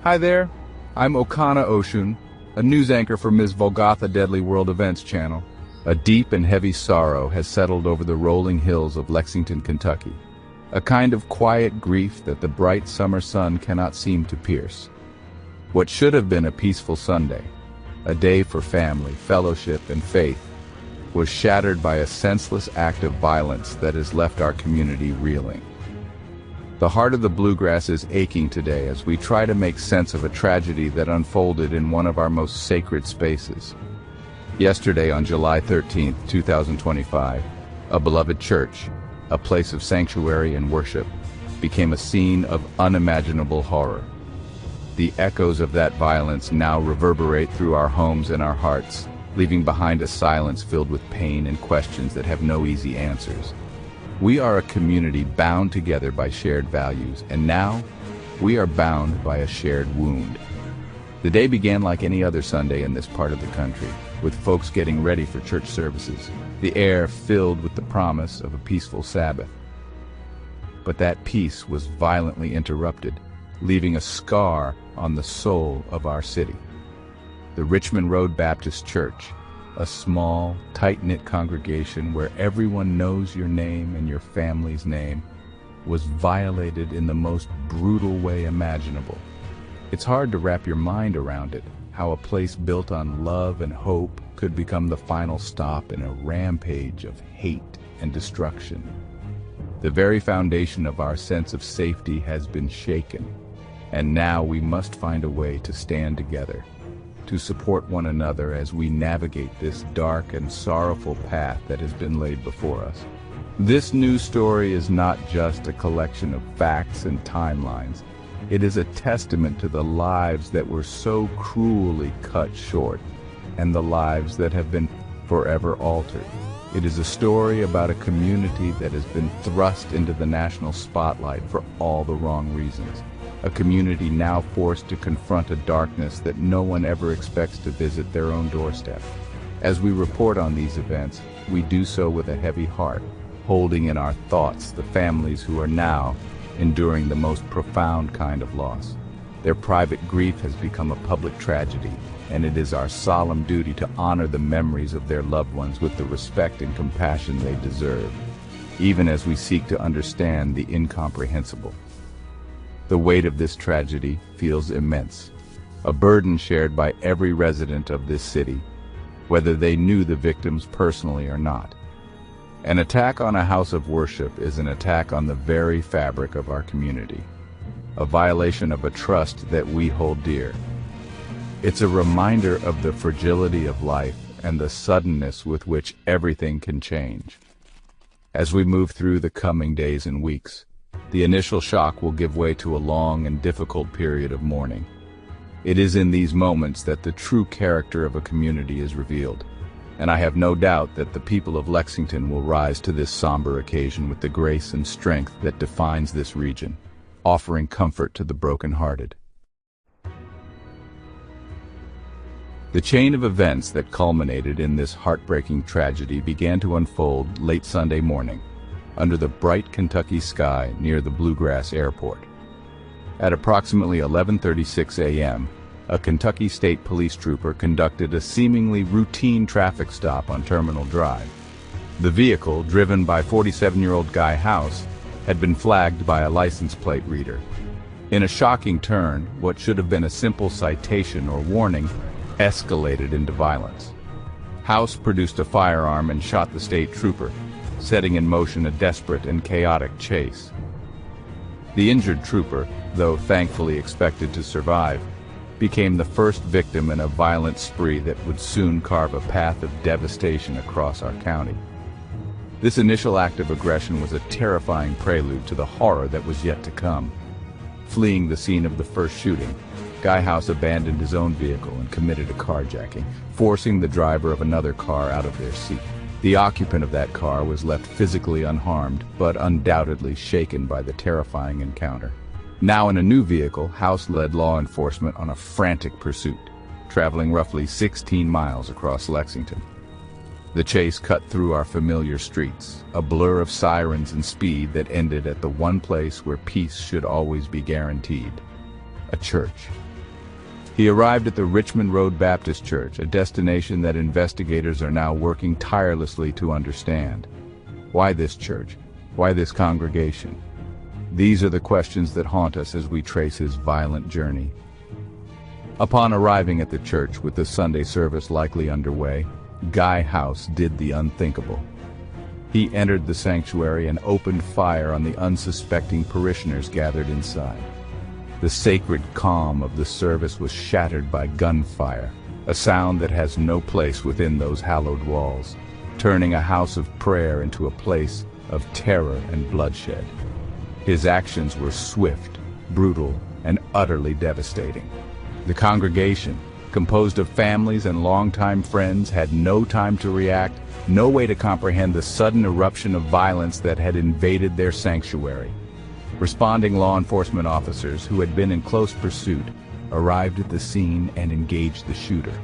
Hi there, I'm Okana Oshun, a news anchor for Ms. Volgotha Deadly World Events channel. A deep and heavy sorrow has settled over the rolling hills of Lexington, Kentucky. A kind of quiet grief that the bright summer sun cannot seem to pierce. What should have been a peaceful Sunday, a day for family, fellowship, and faith, was shattered by a senseless act of violence that has left our community reeling. The heart of the bluegrass is aching today as we try to make sense of a tragedy that unfolded in one of our most sacred spaces. Yesterday, on July 13, 2025, a beloved church, a place of sanctuary and worship, became a scene of unimaginable horror. The echoes of that violence now reverberate through our homes and our hearts, leaving behind a silence filled with pain and questions that have no easy answers. We are a community bound together by shared values, and now we are bound by a shared wound. The day began like any other Sunday in this part of the country, with folks getting ready for church services, the air filled with the promise of a peaceful Sabbath. But that peace was violently interrupted, leaving a scar on the soul of our city. The Richmond Road Baptist Church, a small, tight-knit congregation where everyone knows your name and your family's name, was violated in the most brutal way imaginable. It's hard to wrap your mind around it, how a place built on love and hope could become the final stop in a rampage of hate and destruction. The very foundation of our sense of safety has been shaken, and now we must find a way to stand together, to support one another as we navigate this dark and sorrowful path that has been laid before us. This news story is not just a collection of facts and timelines. It is a testament to the lives that were so cruelly cut short, and the lives that have been forever altered. It is a story about a community that has been thrust into the national spotlight for all the wrong reasons. A community now forced to confront a darkness that no one ever expects to visit their own doorstep. As we report on these events, we do so with a heavy heart, holding in our thoughts the families who are now enduring the most profound kind of loss. Their private grief has become a public tragedy, and it is our solemn duty to honor the memories of their loved ones with the respect and compassion they deserve, even as we seek to understand the incomprehensible. The weight of this tragedy feels immense, a burden shared by every resident of this city, whether they knew the victims personally or not. An attack on a house of worship is an attack on the very fabric of our community, a violation of a trust that we hold dear. It's a reminder of the fragility of life and the suddenness with which everything can change. As we move through the coming days and weeks, the initial shock will give way to a long and difficult period of mourning. It is in these moments that the true character of a community is revealed, and I have no doubt that the people of Lexington will rise to this somber occasion with the grace and strength that defines this region, offering comfort to the brokenhearted. The chain of events that culminated in this heartbreaking tragedy began to unfold late Sunday morning, under the bright Kentucky sky near the Bluegrass Airport. At approximately 11:36 a.m., a Kentucky State Police trooper conducted a seemingly routine traffic stop on Terminal Drive. The vehicle, driven by 47-year-old Guy House, had been flagged by a license plate reader. In a shocking turn, what should have been a simple citation or warning escalated into violence. House produced a firearm and shot the state trooper, setting in motion a desperate and chaotic chase. The injured trooper, though thankfully expected to survive, became the first victim in a violent spree that would soon carve a path of devastation across our county. This initial act of aggression was a terrifying prelude to the horror that was yet to come. Fleeing the scene of the first shooting, Guy House abandoned his own vehicle and committed a carjacking, forcing the driver of another car out of their seat. The occupant of that car was left physically unharmed, but undoubtedly shaken by the terrifying encounter. Now in a new vehicle, House led law enforcement on a frantic pursuit, traveling roughly 16 miles across Lexington. The chase cut through our familiar streets, a blur of sirens and speed that ended at the one place where peace should always be guaranteed: a church. He arrived at the Richmond Road Baptist Church, a destination that investigators are now working tirelessly to understand. Why this church? Why this congregation? These are the questions that haunt us as we trace his violent journey. Upon arriving at the church with the Sunday service likely underway, Guy House did the unthinkable. He entered the sanctuary and opened fire on the unsuspecting parishioners gathered inside. The sacred calm of the service was shattered by gunfire, a sound that has no place within those hallowed walls, turning a house of prayer into a place of terror and bloodshed. His actions were swift, brutal, and utterly devastating. The congregation, composed of families and longtime friends, had no time to react, no way to comprehend the sudden eruption of violence that had invaded their sanctuary. Responding law enforcement officers who had been in close pursuit arrived at the scene and engaged the shooter,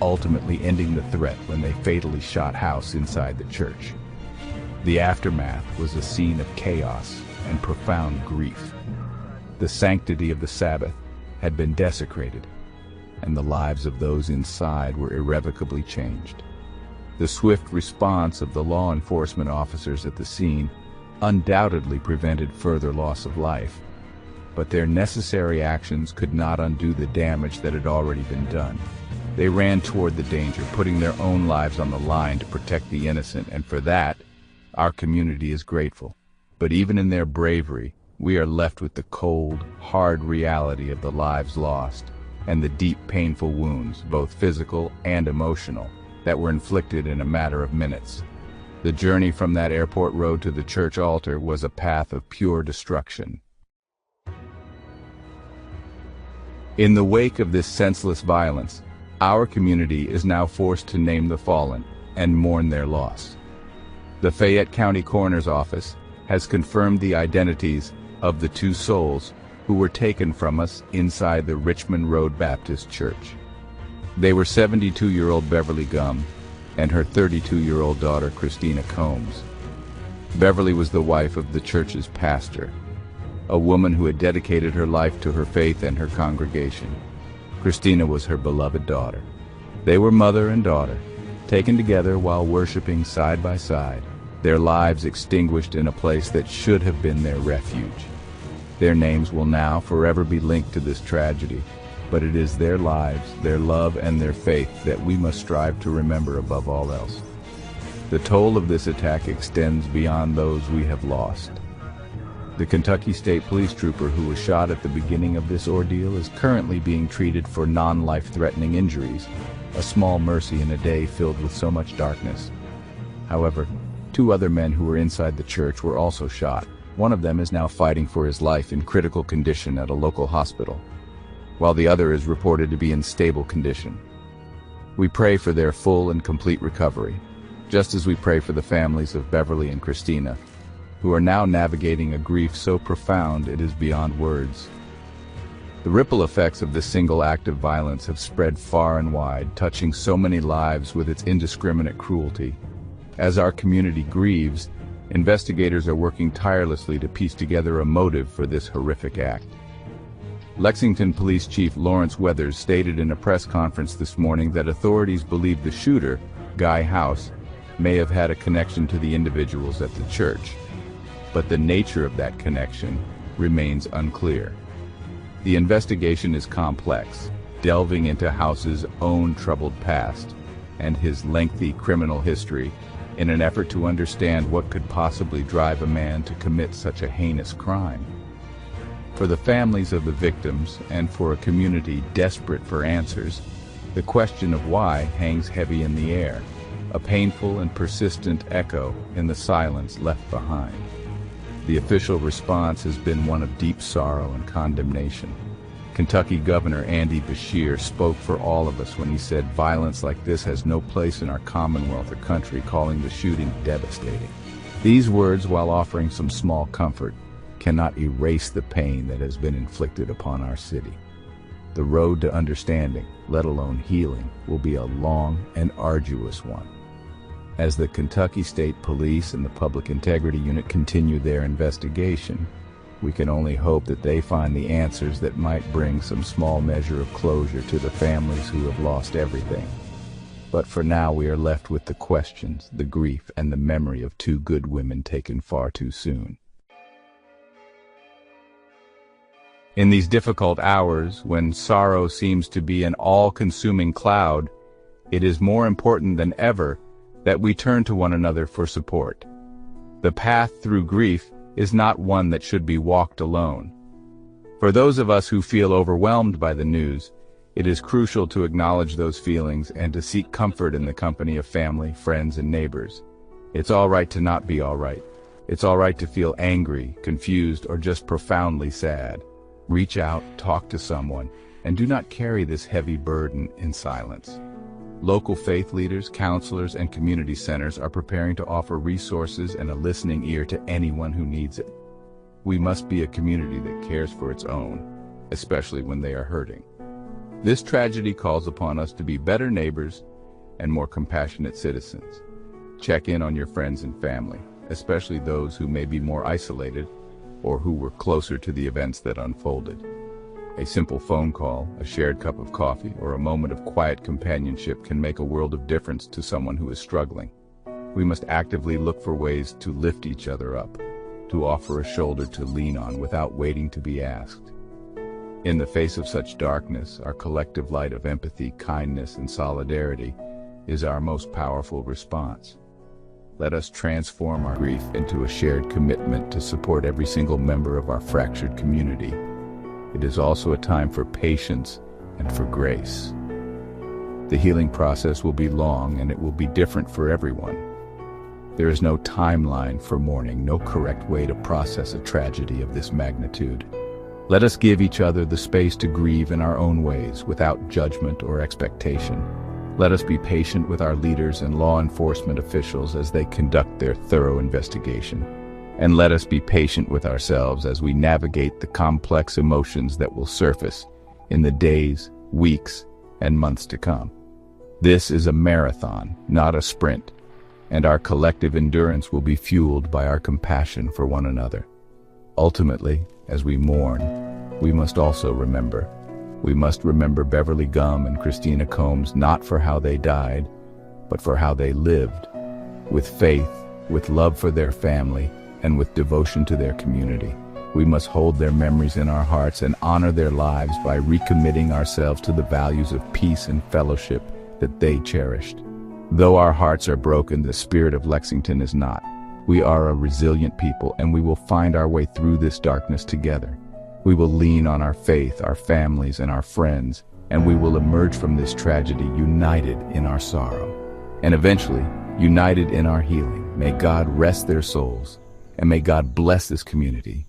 ultimately ending the threat when they fatally shot House inside the church. The aftermath was a scene of chaos and profound grief. The sanctity of the Sabbath had been desecrated, and the lives of those inside were irrevocably changed. The swift response of the law enforcement officers at the scene undoubtedly prevented further loss of life, but their necessary actions could not undo the damage that had already been done. They ran toward the danger, putting their own lives on the line to protect the innocent, and for that, our community is grateful. But even in their bravery, we are left with the cold, hard reality of the lives lost and the deep, painful wounds, both physical and emotional, that were inflicted in a matter of minutes. The journey from that airport road to the church altar was a path of pure destruction. In the wake of this senseless violence, our community is now forced to name the fallen and mourn their loss. The Fayette County Coroner's Office has confirmed the identities of the two souls who were taken from us inside the Richmond Road Baptist Church. They were 72-year-old Beverly Gum and her 32-year-old daughter, Christina Combs. Beverly was the wife of the church's pastor, a woman who had dedicated her life to her faith and her congregation. Christina was her beloved daughter. They were mother and daughter, taken together while worshiping side by side, their lives extinguished in a place that should have been their refuge. Their names will now forever be linked to this tragedy, but it is their lives, their love, and their faith that we must strive to remember above all else. The toll of this attack extends beyond those we have lost. The Kentucky State Police trooper who was shot at the beginning of this ordeal is currently being treated for non-life-threatening injuries, a small mercy in a day filled with so much darkness. However, 2 other men who were inside the church were also shot. One of them is now fighting for his life in critical condition at a local hospital, while the other is reported to be in stable condition. We pray for their full and complete recovery, just as we pray for the families of Beverly and Christina, who are now navigating a grief so profound it is beyond words. The ripple effects of this single act of violence have spread far and wide, touching so many lives with its indiscriminate cruelty. As our community grieves, investigators are working tirelessly to piece together a motive for this horrific act. Lexington Police Chief Lawrence Weathers stated in a press conference this morning that authorities believe the shooter, Guy House, may have had a connection to the individuals at the church, but the nature of that connection remains unclear. The investigation is complex, delving into House's own troubled past and his lengthy criminal history in an effort to understand what could possibly drive a man to commit such a heinous crime. For the families of the victims and for a community desperate for answers, the question of why hangs heavy in the air, a painful and persistent echo in the silence left behind. The official response has been one of deep sorrow and condemnation. Kentucky Governor Andy Beshear spoke for all of us when he said violence like this has no place in our commonwealth or country, calling the shooting devastating. These words, while offering some small comfort, cannot erase the pain that has been inflicted upon our city. The road to understanding, let alone healing, will be a long and arduous one. As the Kentucky State Police and the Public Integrity Unit continue their investigation, We can only hope that they find the answers that might bring some small measure of closure to the families who have lost everything. But for now we are left with the questions, the grief, and the memory of two good women taken far too soon. In these difficult hours, when sorrow seems to be an all-consuming cloud, it is more important than ever that we turn to one another for support. The path through grief is not one that should be walked alone. For those of us who feel overwhelmed by the news, it is crucial to acknowledge those feelings and to seek comfort in the company of family, friends, and neighbors. It's all right to not be all right. It's all right to feel angry, confused, or just profoundly sad. Reach out, talk to someone, and do not carry this heavy burden in silence. Local faith leaders, counselors, and community centers are preparing to offer resources and a listening ear to anyone who needs it. We must be a community that cares for its own, especially when they are hurting. This tragedy calls upon us to be better neighbors and more compassionate citizens. Check in on your friends and family, especially those who may be more isolated or who were closer to the events that unfolded. A simple phone call, a shared cup of coffee, or a moment of quiet companionship can make a world of difference to someone who is struggling. We must actively look for ways to lift each other up, to offer a shoulder to lean on without waiting to be asked. In the face of such darkness, our collective light of empathy, kindness, and solidarity is our most powerful response. Let us transform our grief into a shared commitment to support every single member of our fractured community. It is also a time for patience and for grace. The healing process will be long and it will be different for everyone. There is no timeline for mourning, no correct way to process a tragedy of this magnitude. Let us give each other the space to grieve in our own ways, without judgment or expectation. Let us be patient with our leaders and law enforcement officials as they conduct their thorough investigation. And let us be patient with ourselves as we navigate the complex emotions that will surface in the days, weeks, and months to come. This is a marathon, not a sprint, and our collective endurance will be fueled by our compassion for one another. Ultimately, as we mourn, we must also remember. We must remember Beverly Gum and Christina Combs not for how they died, but for how they lived, with faith, with love for their family, and with devotion to their community. We must hold their memories in our hearts and honor their lives by recommitting ourselves to the values of peace and fellowship that they cherished. Though our hearts are broken, the spirit of Lexington is not. We are a resilient people, and we will find our way through this darkness together. We will lean on our faith, our families, and our friends, and we will emerge from this tragedy united in our sorrow, and eventually united in our healing. May God rest their souls, and may God bless this community